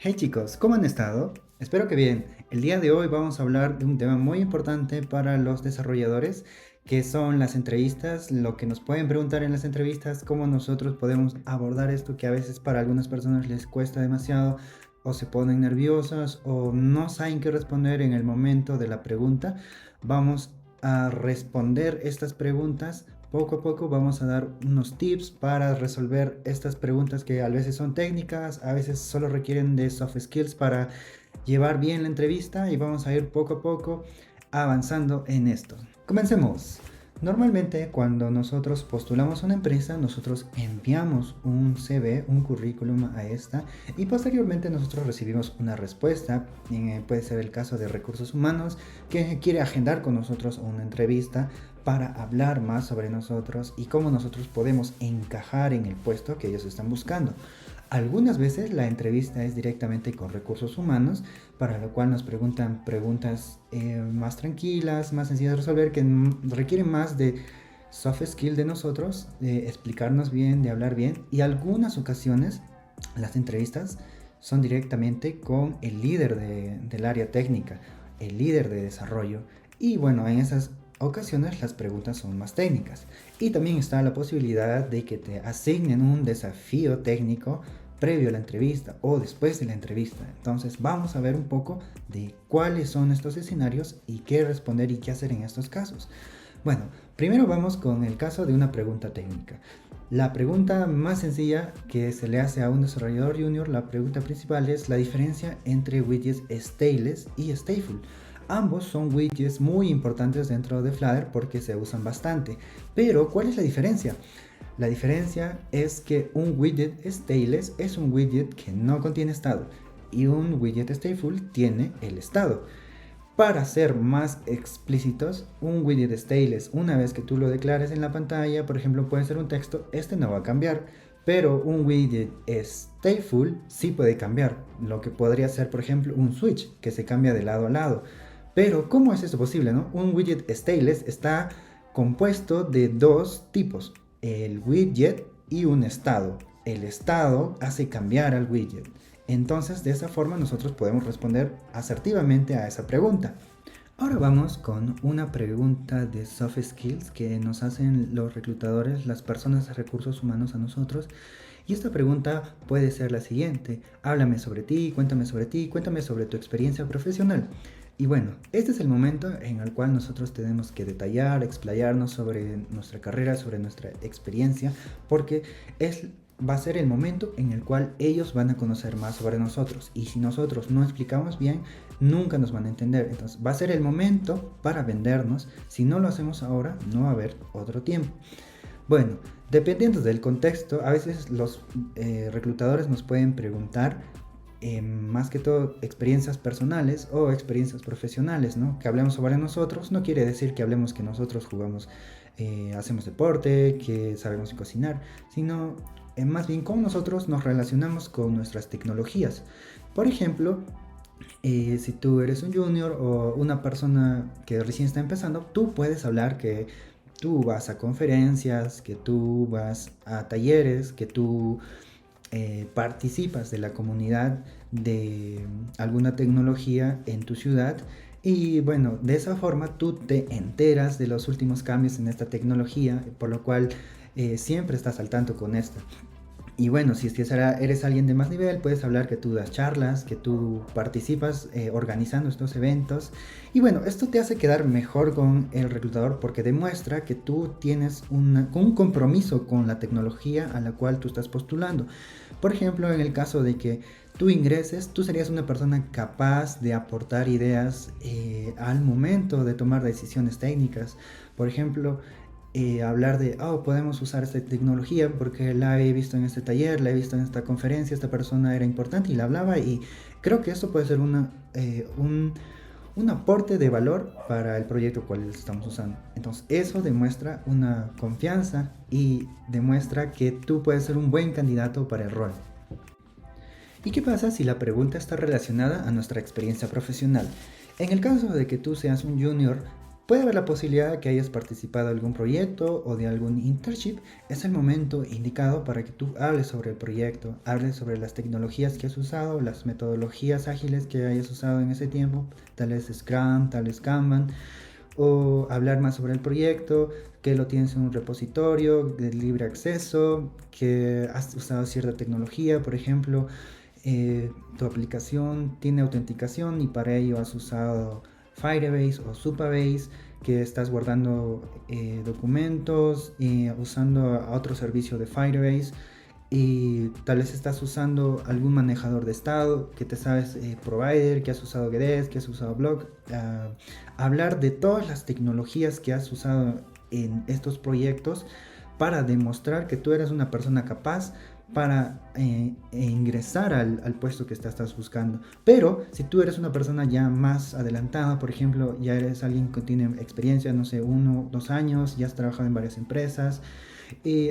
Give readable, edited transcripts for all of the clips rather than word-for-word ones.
Hey chicos, ¿cómo han estado? Espero que bien. El día de hoy vamos a hablar de un tema muy importante para los desarrolladores, que son las entrevistas, lo que nos pueden preguntar en las entrevistas, cómo nosotros podemos abordar esto que a veces para algunas personas les cuesta demasiado o se ponen nerviosas o no saben qué responder en el momento de la pregunta. Vamos a responder estas preguntas poco a poco. Vamos a dar unos tips para resolver estas preguntas que a veces son técnicas, a veces solo requieren de soft skills para llevar bien la entrevista y vamos a ir poco a poco avanzando en esto. Comencemos. Normalmente cuando nosotros postulamos una empresa, nosotros enviamos un CV, un currículum a esta y posteriormente nosotros recibimos una respuesta. Puede ser el caso de recursos humanos que quiere agendar con nosotros una entrevista para hablar más sobre nosotros y cómo nosotros podemos encajar en el puesto que ellos están buscando. Algunas veces la entrevista es directamente con recursos humanos, para lo cual nos preguntan preguntas más tranquilas, más sencillas de resolver, que requieren más de soft skill de nosotros, de explicarnos bien, de hablar bien. Y algunas ocasiones las entrevistas son directamente con el líder del área técnica, el líder de desarrollo. Y bueno, en esas ocasiones las preguntas son más técnicas. Y también está la posibilidad de que te asignen un desafío técnico previo a la entrevista o después de la entrevista. Entonces vamos a ver un poco de cuáles son estos escenarios y qué responder y qué hacer en estos casos. Bueno, primero vamos con el caso de una pregunta técnica. La pregunta más sencilla que se le hace a un desarrollador junior, la pregunta principal es la diferencia entre widgets stateless y stateful. Ambos son widgets muy importantes dentro de Flutter porque se usan bastante. Pero, ¿cuál es la diferencia? La diferencia es que un widget stateless es un widget que no contiene estado y un widget stateful tiene el estado. Para ser más explícitos, un widget stateless, una vez que tú lo declares en la pantalla, por ejemplo, puede ser un texto, este no va a cambiar. Pero un widget stateful sí puede cambiar, lo que podría ser, por ejemplo, un switch que se cambia de lado a lado. Pero, ¿cómo es eso posible, no? Un widget stateless está compuesto de dos tipos, el widget y un estado. El estado hace cambiar al widget. Entonces, de esa forma nosotros podemos responder asertivamente a esa pregunta. Ahora vamos con una pregunta de soft skills que nos hacen los reclutadores, las personas de recursos humanos a nosotros. Y esta pregunta puede ser la siguiente: háblame sobre ti, cuéntame sobre tu experiencia profesional. Y bueno, este es el momento en el cual nosotros tenemos que detallar, explayarnos sobre nuestra carrera, sobre nuestra experiencia, porque va a ser el momento en el cual ellos van a conocer más sobre nosotros. Y si nosotros no explicamos bien, nunca nos van a entender. Entonces va a ser el momento para vendernos. Si no lo hacemos ahora, no va a haber otro tiempo. Bueno, dependiendo del contexto, a veces los reclutadores nos pueden preguntar más que todo experiencias personales o experiencias profesionales, ¿no? Que hablemos sobre nosotros no quiere decir que hablemos que nosotros jugamos, hacemos deporte, que sabemos cocinar, sino más bien cómo nosotros nos relacionamos con nuestras tecnologías. Por ejemplo, si tú eres un junior o una persona que recién está empezando, tú puedes hablar que tú vas a conferencias, que tú vas a talleres, que tú participas de la comunidad de alguna tecnología en tu ciudad. Y bueno, de esa forma tú te enteras de los últimos cambios en esta tecnología, por lo cual siempre estás al tanto con esto. Y bueno, si es que eres alguien de más nivel, puedes hablar que tú das charlas, que tú participas organizando estos eventos. Y bueno, esto te hace quedar mejor con el reclutador porque demuestra que tú tienes un compromiso con la tecnología a la cual tú estás postulando. Por ejemplo, en el caso de que tú ingreses, tú serías una persona capaz de aportar ideas al momento de tomar decisiones técnicas. Por ejemplo, hablar de, oh, podemos usar esta tecnología porque la he visto en este taller, la he visto en esta conferencia, esta persona era importante y la hablaba, y creo que esto puede ser un aporte de valor para el proyecto cual estamos usando. Entonces eso demuestra una confianza y demuestra que tú puedes ser un buen candidato para el rol. ¿Y qué pasa si la pregunta está relacionada a nuestra experiencia profesional? En el caso de que tú seas un junior, puede haber la posibilidad de que hayas participado de algún proyecto o de algún internship. Es el momento indicado para que tú hables sobre el proyecto, hables sobre las tecnologías que has usado, las metodologías ágiles que hayas usado en ese tiempo, tal vez Scrum, tal vez Kanban, o hablar más sobre el proyecto, que lo tienes en un repositorio de libre acceso, que has usado cierta tecnología, por ejemplo, tu aplicación tiene autenticación y para ello has usado Firebase o Supabase, que estás guardando documentos y usando a otro servicio de Firebase, y tal vez estás usando algún manejador de estado, que te sabes provider, que has usado GDS, que has usado Block. Hablar de todas las tecnologías que has usado en estos proyectos para demostrar que tú eres una persona capaz para ingresar al puesto que estás buscando. Pero si tú eres una persona ya más adelantada, por ejemplo, ya eres alguien que tiene experiencia, no sé, 1 o 2 años, ya has trabajado en varias empresas,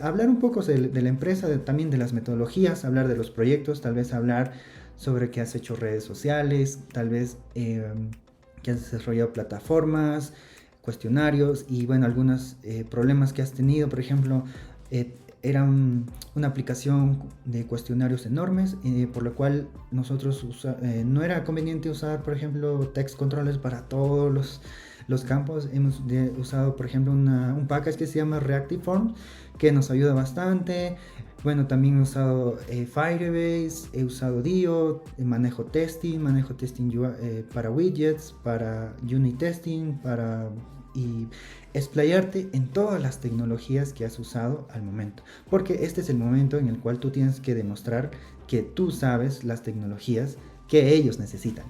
hablar un poco de la empresa, también de las metodologías, hablar de los proyectos, tal vez hablar sobre que has hecho redes sociales, tal vez que has desarrollado plataformas, cuestionarios y bueno, algunos problemas que has tenido. Por ejemplo, era una aplicación de cuestionarios enormes, por lo cual nosotros no era conveniente usar, por ejemplo, text controllers para todos los campos. Hemos usado, por ejemplo, un package que se llama Reactive Forms, que nos ayuda bastante. Bueno, también he usado Firebase, he usado Dio, manejo testing para widgets, para unit testing, y explayarte en todas las tecnologías que has usado al momento, porque este es el momento en el cual tú tienes que demostrar que tú sabes las tecnologías que ellos necesitan.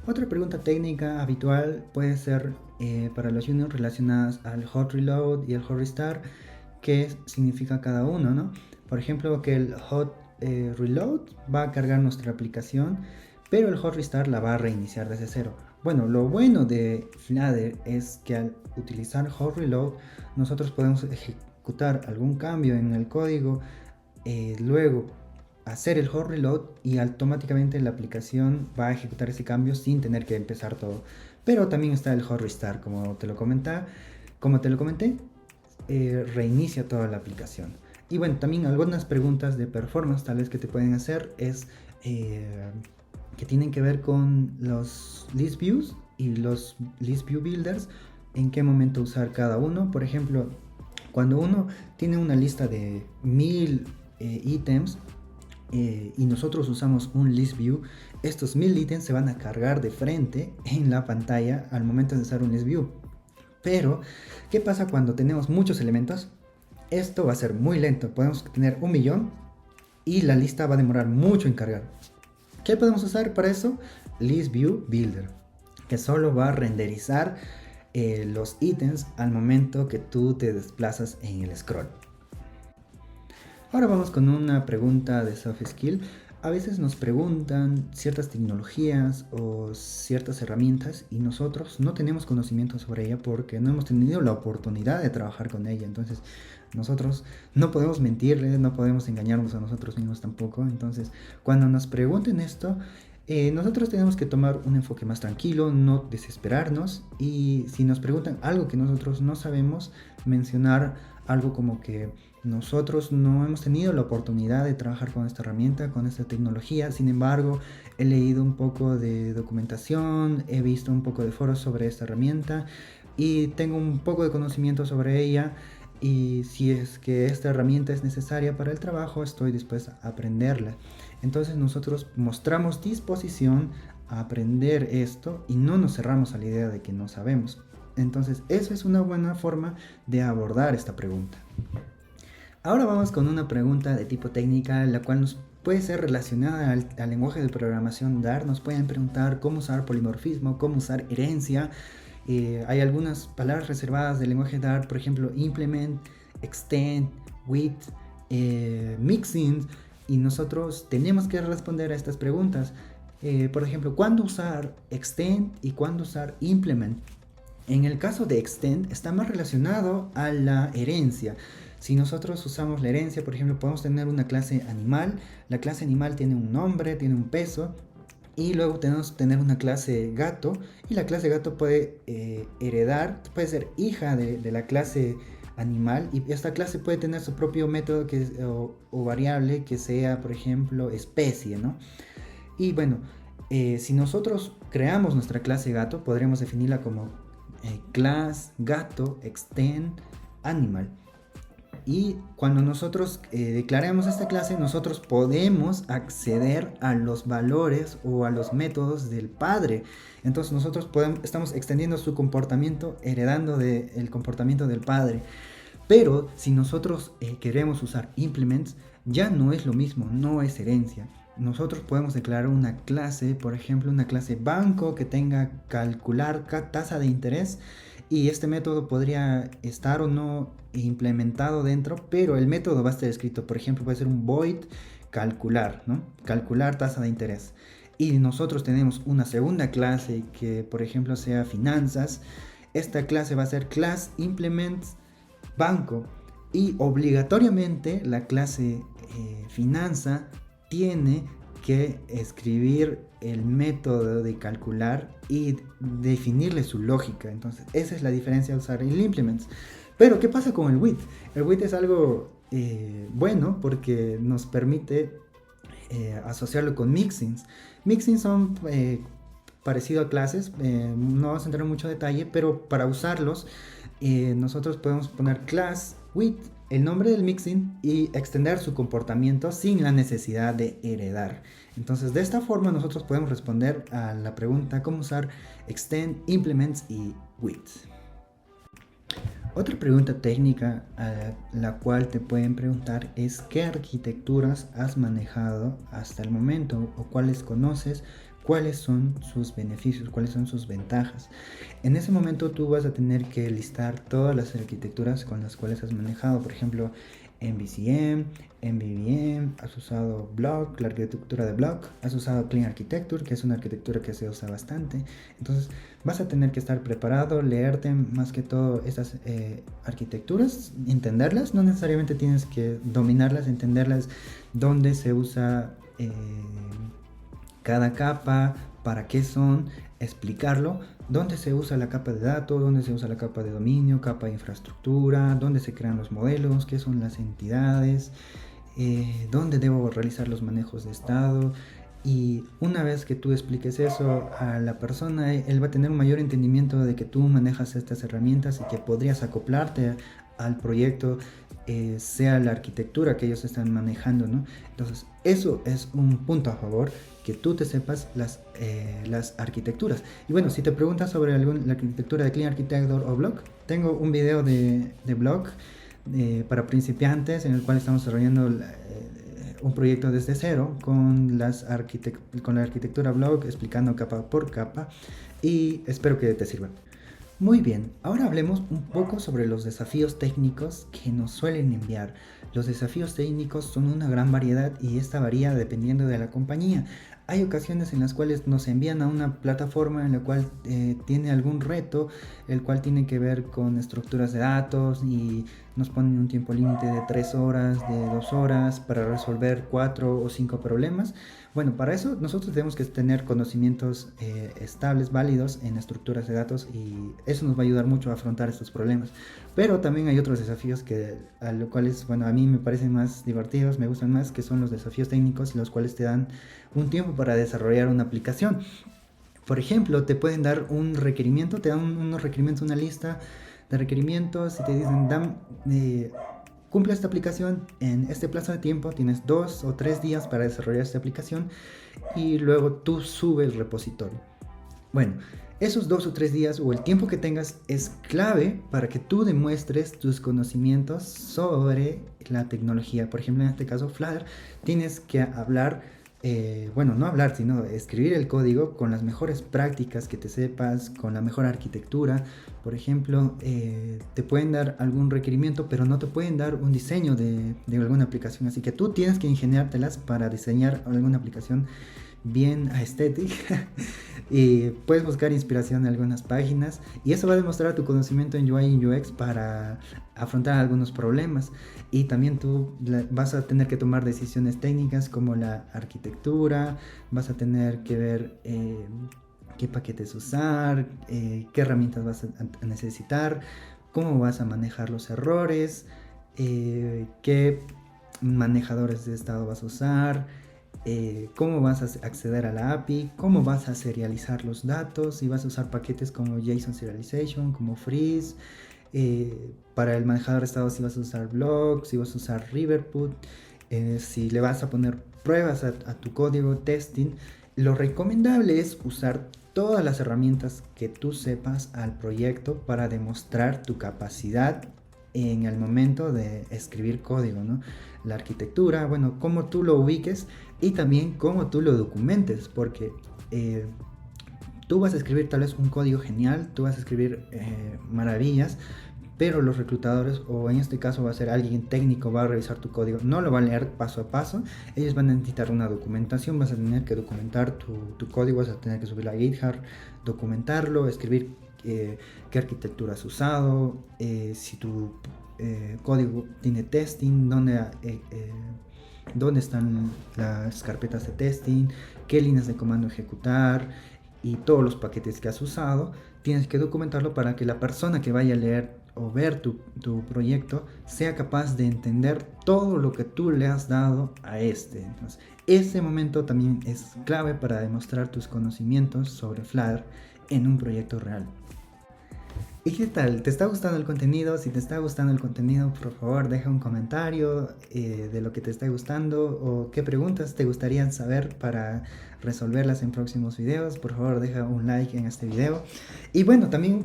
Otra pregunta técnica habitual puede ser para los juniors relacionadas al hot reload y el hot restart. ¿Qué significa cada uno, no? Por ejemplo, que el hot reload va a cargar nuestra aplicación, pero el hot restart la va a reiniciar desde cero. Bueno, lo bueno de Flutter es que al utilizar hot reload nosotros podemos ejecutar algún cambio en el código, luego hacer el hot reload y automáticamente la aplicación va a ejecutar ese cambio sin tener que empezar todo. Pero también está el hot restart, como te lo comenté, reinicia toda la aplicación. Y bueno, también algunas preguntas de performance tal vez que te pueden hacer es que tienen que ver con los list views y los list view builders, en qué momento usar cada uno. Por ejemplo, cuando uno tiene una lista de 1000 ítems y nosotros usamos un list view, estos 1000 ítems se van a cargar de frente en la pantalla al momento de usar un list view. Pero, ¿qué pasa cuando tenemos muchos elementos? Esto va a ser muy lento. Podemos tener 1.000.000 y la lista va a demorar mucho en cargar. ¿Qué podemos usar para eso? List View Builder, que solo va a renderizar los ítems al momento que tú te desplazas en el scroll. Ahora vamos con una pregunta de soft skill. A veces nos preguntan ciertas tecnologías o ciertas herramientas y nosotros no tenemos conocimiento sobre ella porque no hemos tenido la oportunidad de trabajar con ella. Entonces nosotros no podemos mentirles, no podemos engañarnos a nosotros mismos tampoco. Entonces cuando nos pregunten esto, nosotros tenemos que tomar un enfoque más tranquilo, no desesperarnos, y si nos preguntan algo que nosotros no sabemos, mencionar algo como que nosotros no hemos tenido la oportunidad de trabajar con esta herramienta, con esta tecnología. Sin embargo, he leído un poco de documentación, he visto un poco de foros sobre esta herramienta y tengo un poco de conocimiento sobre ella, y si es que esta herramienta es necesaria para el trabajo, estoy dispuesta a aprenderla. Entonces nosotros mostramos disposición a aprender esto y no nos cerramos a la idea de que no sabemos. Entonces eso es una buena forma de abordar esta pregunta. Ahora vamos con una pregunta de tipo técnica, la cual nos puede ser relacionada al lenguaje de programación Dart. Nos pueden preguntar cómo usar polimorfismo, cómo usar herencia. Hay algunas palabras reservadas del lenguaje Dart, por ejemplo, implement, extend, with, mixing, y nosotros tenemos que responder a estas preguntas. Por ejemplo, ¿cuándo usar extend y cuándo usar implement? En el caso de extend está más relacionado a la herencia. Si nosotros usamos la herencia, por ejemplo, podemos tener una clase animal. La clase animal tiene un nombre, tiene un peso, Y luego tenemos tener una clase gato, y la clase gato puede heredar, puede ser hija de la clase animal, y esta clase puede tener su propio método o variable que sea, por ejemplo, especie, ¿no? Y bueno, si nosotros creamos nuestra clase gato, podríamos definirla como class gato extend animal. Y cuando nosotros declaremos esta clase, nosotros podemos acceder a los valores o a los métodos del padre. Entonces nosotros estamos extendiendo su comportamiento, heredando el comportamiento del padre. Pero si nosotros queremos usar implements, ya no es lo mismo, no es herencia. Nosotros podemos declarar una clase, por ejemplo, una clase banco que tenga calcular tasa de interés, y este método podría estar o no implementado dentro, pero el método va a estar escrito, por ejemplo, puede ser un void calcular, ¿no? Calcular tasa de interés. Y nosotros tenemos una segunda clase que, por ejemplo, sea finanzas. Esta clase va a ser class implements banco, y obligatoriamente la clase finanza tiene que escribir el método de calcular y definirle su lógica. Entonces esa es la diferencia de usar el implements. Pero ¿qué pasa con el with? El with es algo bueno porque nos permite asociarlo con mixins. Mixins son parecido a clases, no vamos a entrar en mucho detalle, pero para usarlos nosotros podemos poner class with el nombre del mixin y extender su comportamiento sin la necesidad de heredar. Entonces de esta forma nosotros podemos responder a la pregunta cómo usar extend, implements y with. Otra pregunta técnica a la cual te pueden preguntar es qué arquitecturas has manejado hasta el momento o cuáles conoces, cuáles son sus beneficios, cuáles son sus ventajas. En ese momento tú vas a tener que listar todas las arquitecturas con las cuales has manejado, por ejemplo, MVCM, MVVM, has usado Block, la arquitectura de Block, has usado Clean Architecture, que es una arquitectura que se usa bastante. Entonces vas a tener que estar preparado, leerte más que todo estas arquitecturas, entenderlas, no necesariamente tienes que dominarlas, entenderlas, dónde se usa cada capa, para qué son, explicarlo, dónde se usa la capa de datos, dónde se usa la capa de dominio, capa de infraestructura, dónde se crean los modelos, qué son las entidades, dónde debo realizar los manejos de estado. Y una vez que tú expliques eso a la persona, él va a tener un mayor entendimiento de que tú manejas estas herramientas y que podrías acoplarte al proyecto, sea la arquitectura que ellos están manejando, ¿no? Entonces eso es un punto a favor, que tú te sepas las arquitecturas. Y bueno, si te preguntas sobre la arquitectura de Clean Architecture o Block, tengo un video de Block para principiantes en el cual estamos desarrollando un proyecto desde cero con la arquitectura Block, explicando capa por capa, y espero que te sirva. Muy bien, ahora hablemos un poco sobre los desafíos técnicos que nos suelen enviar. Los desafíos técnicos son una gran variedad y esta varía dependiendo de la compañía. Hay ocasiones en las cuales nos envían a una plataforma en la cual tiene algún reto, el cual tiene que ver con estructuras de datos, y nos ponen un tiempo límite de 3 horas, de 2 horas para resolver 4 o 5 problemas. Bueno, para eso nosotros tenemos que tener conocimientos estables, válidos en estructuras de datos, y eso nos va a ayudar mucho a afrontar estos problemas. Pero también hay otros desafíos a los cuales, bueno, a mí me parecen más divertidos, me gustan más, que son los desafíos técnicos, los cuales te dan un tiempo para desarrollar una aplicación. Por ejemplo, te pueden dar un requerimiento, te dan unos requerimientos, una lista de requerimientos, y te dicen, cumple esta aplicación en este plazo de tiempo, tienes 2 o 3 días para desarrollar esta aplicación, y luego tú subes el repositorio. Bueno, esos 2 o 3 días o el tiempo que tengas es clave para que tú demuestres tus conocimientos sobre la tecnología. Por ejemplo, en este caso Flutter, tienes que hablar, bueno, no hablar, sino escribir el código con las mejores prácticas que te sepas, con la mejor arquitectura. Por ejemplo, te pueden dar algún requerimiento, pero no te pueden dar un diseño de alguna aplicación, así que tú tienes que ingeniártelas para diseñar alguna aplicación bien aesthetic. Y puedes buscar inspiración en algunas páginas y eso va a demostrar tu conocimiento en UI y UX para afrontar algunos problemas. Y también tú vas a tener que tomar decisiones técnicas como la arquitectura, vas a tener que ver qué paquetes usar, qué herramientas vas a necesitar, cómo vas a manejar los errores, qué manejadores de estado vas a usar, cómo vas a acceder a la API, cómo vas a serializar los datos, si vas a usar paquetes como JSON Serialization, como Freeze, para el manejador de estado si vas a usar blocks, si vas a usar Riverput, si le vas a poner pruebas a tu código, testing. Lo recomendable es usar todas las herramientas que tú sepas al proyecto para demostrar tu capacidad en el momento de escribir código, ¿no? La arquitectura, bueno, cómo tú lo ubiques y también cómo tú lo documentes, porque tú vas a escribir tal vez un código genial, tú vas a escribir maravillas, pero los reclutadores, o en este caso va a ser alguien técnico, va a revisar tu código, no lo va a leer paso a paso, ellos van a necesitar una documentación, vas a tener que documentar tu código, vas a tener que subirlo a GitHub, documentarlo, escribir qué arquitectura has usado, si tu código tiene testing, dónde están las carpetas de testing, qué líneas de comando ejecutar y todos los paquetes que has usado. Tienes que documentarlo para que la persona que vaya a leer o ver tu proyecto sea capaz de entender todo lo que tú le has dado a este. Entonces, ese momento también es clave para demostrar tus conocimientos sobre Flutter en un proyecto real. ¿Y qué tal? ¿Te está gustando el contenido? Si te está gustando el contenido, por favor, deja un comentario de lo que te está gustando o qué preguntas te gustaría saber para resolverlas en próximos videos. Por favor, deja un like en este video. Y bueno, también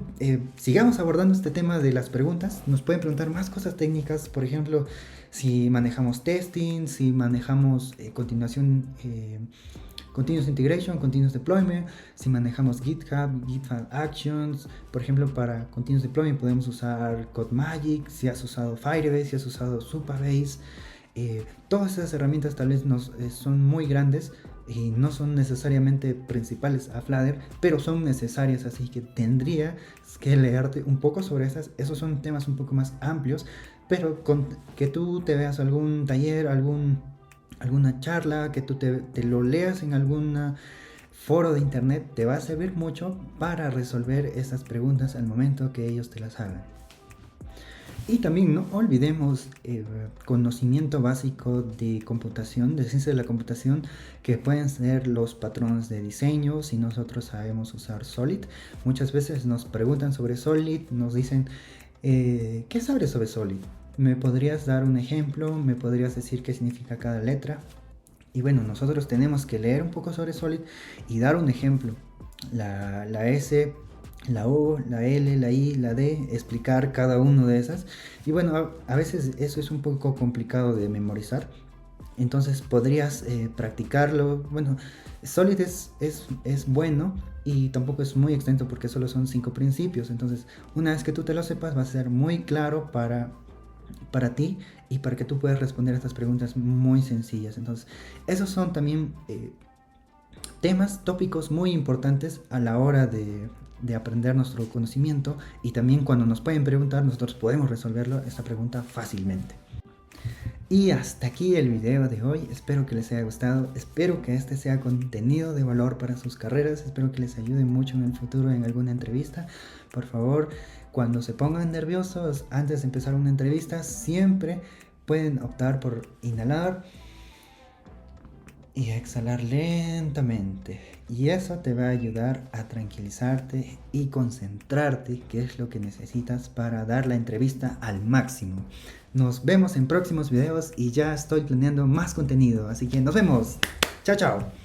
sigamos abordando este tema de las preguntas. Nos pueden preguntar más cosas técnicas, por ejemplo, si manejamos testing, si manejamos Continuous Integration, Continuous Deployment, si manejamos GitHub, GitHub Actions, por ejemplo para Continuous Deployment podemos usar CodeMagic, si has usado Firebase, si has usado Supabase, todas esas herramientas tal vez son muy grandes y no son necesariamente principales a Flutter, pero son necesarias, así que tendrías que leerte un poco sobre esas. Esos son temas un poco más amplios, pero con que tú te veas algún taller, alguna charla, que tú te lo leas en algún foro de internet, te va a servir mucho para resolver esas preguntas al momento que ellos te las hagan. Y también no olvidemos conocimiento básico de computación, de ciencia de la computación, que pueden ser los patrones de diseño. Si nosotros sabemos usar Solid, muchas veces nos preguntan sobre Solid, nos dicen ¿qué sabes sobre Solid? ¿Me podrías dar un ejemplo? ¿Me podrías decir qué significa cada letra? Y bueno, nosotros tenemos que leer un poco sobre Solid y dar un ejemplo. La S, la O, la L, la I, la D, explicar cada uno de esas. Y bueno, a veces eso es un poco complicado de memorizar. Entonces podrías practicarlo. Bueno, Solid es bueno y tampoco es muy extenso porque solo son 5 principios. Entonces, una vez que tú te lo sepas, va a ser muy claro para ti y para que tú puedas responder a estas preguntas muy sencillas. Entonces, esos son también tópicos muy importantes a la hora de aprender nuestro conocimiento, y también cuando nos pueden preguntar, nosotros podemos resolverlo esta pregunta fácilmente. Y hasta aquí el video de hoy, espero que les haya gustado, espero que este sea contenido de valor para sus carreras, espero que les ayude mucho en el futuro en alguna entrevista. Por favor, cuando se pongan nerviosos antes de empezar una entrevista, siempre pueden optar por inhalar y exhalar lentamente, y eso te va a ayudar a tranquilizarte y concentrarte, que es lo que necesitas para dar la entrevista al máximo. Nos vemos en próximos videos y ya estoy planeando más contenido, así que nos vemos. Chao, chao.